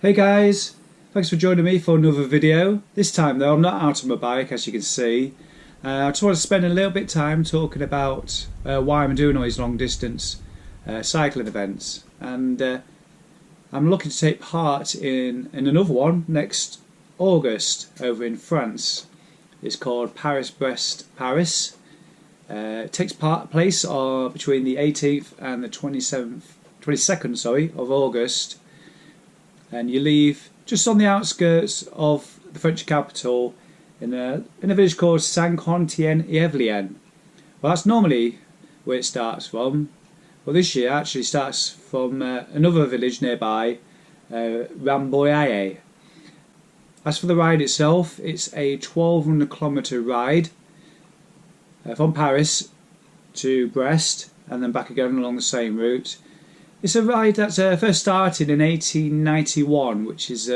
Hey guys, thanks for joining me for another video. This time though I'm not out on my bike, as you can see. I just want to spend a little bit of time talking about why I'm doing all these long distance cycling events, and I'm looking to take part in another one next August over in France. It's called Paris-Brest-Paris. It takes place between the 18th and the 22nd of August. And you leave just on the outskirts of the French capital in a village called Saint-Quentin-Yvelines. Well, that's normally where it starts from, but this year it actually starts from another village nearby, Rambouillet. As for the ride itself, it's a 1200-kilometre ride from Paris to Brest and then back again along the same route. It's a ride that first started in 1891, which is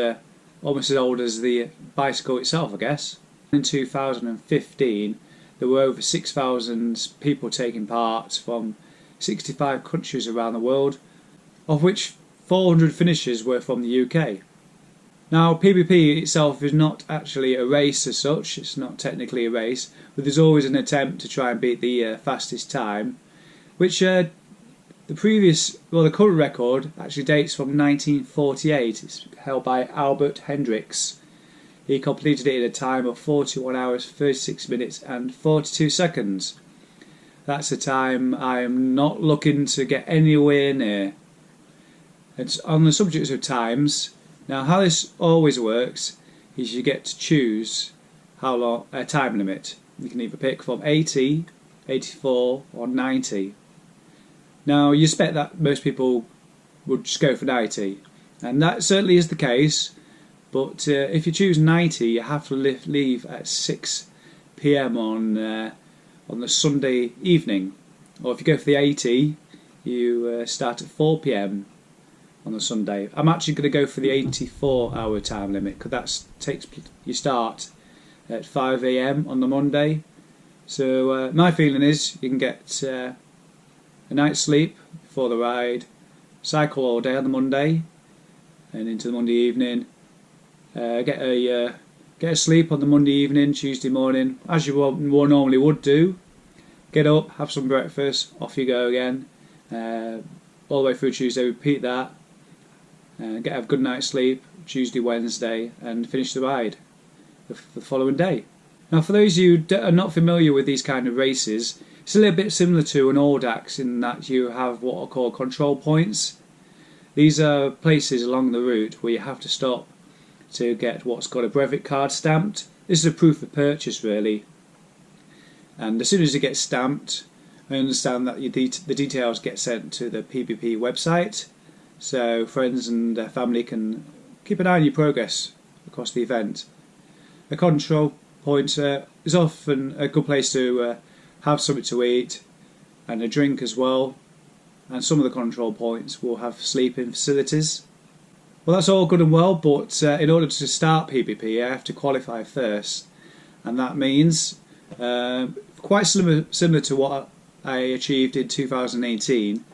almost as old as the bicycle itself, I guess. In 2015, there were over 6,000 people taking part from 65 countries around the world, of which 400 finishers were from the UK. Now, PBP itself is not actually a race as such, it's not technically a race, but there's always an attempt to try and beat the fastest time, which the current record actually dates from 1948. It's held by Albert Hendricks. He completed it in a time of 41 hours, 36 minutes and 42 seconds. That's a time I'm not looking to get anywhere near. It's on the subject of times. Now, how this always works is you get to choose how long a time limit. You can either pick from 80, 84 or 90. Now, you expect that most people would just go for 90, and that certainly is the case, but if you choose 90, you have to leave at 6 PM on the Sunday evening, or if you go for the 80, you start at 4 PM on the Sunday. I'm actually going to go for the 84-hour time limit, because you start at 5 AM on the Monday. So my feeling is you can get a night's sleep before the ride, cycle all day on the Monday and into the Monday evening, get a sleep on the Monday evening, Tuesday morning, as you normally would do, get up, have some breakfast, off you go again, all the way through Tuesday, repeat that, have a good night's sleep, Tuesday, Wednesday, and finish the ride the following day. Now, for those of you who are not familiar with these kind of races, it's a little bit similar to an audax in that you have what are called control points. These are places along the route where you have to stop to get what's called a brevet card stamped. This is a proof of purchase, really. And as soon as it gets stamped, I understand that the details get sent to the PBP website, so friends and family can keep an eye on your progress across the event. A control point is often a good place to have something to eat and a drink as well, and some of the control points will have sleeping facilities. Well, that's all good and well, but in order to start PBP I have to qualify first, and that means quite similar to what I achieved in 2018.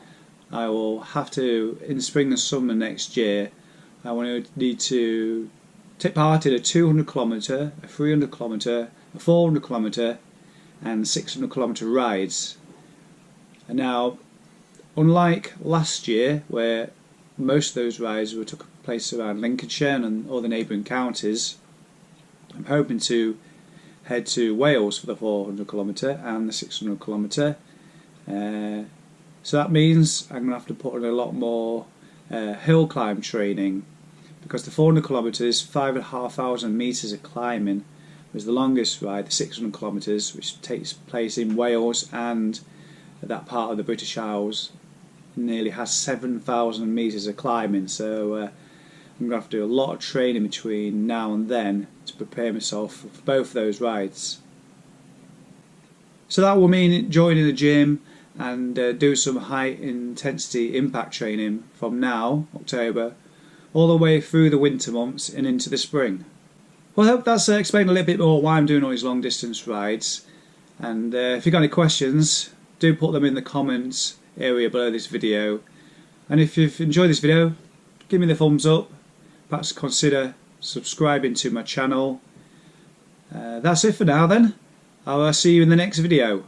I will have to, in the spring and summer next year, I will need to take part in a 200 kilometre, a 300 kilometre, a 400 kilometre and 600-kilometre rides. And now, unlike last year, where most of those rides took place around Lincolnshire and all the neighbouring counties, I'm hoping to head to Wales for the 400-kilometre and the 600-kilometre. So that means I'm going to have to put in a lot more hill climb training, because the 400 kilometres, 5,500 metres of climbing, was the longest ride, the 600 kilometres, which takes place in Wales and that part of the British Isles, nearly has 7,000 metres of climbing. So I'm going to have to do a lot of training between now and then to prepare myself for both of those rides. So that will mean joining the gym and do some high intensity impact training from now, October, all the way through the winter months and into the spring. Well, I hope that's explained a little bit more why I'm doing all these long distance rides, and if you've got any questions, do put them in the comments area below this video, and if you've enjoyed this video, give me the thumbs up, perhaps consider subscribing to my channel. That's it for now then. I'll see you in the next video.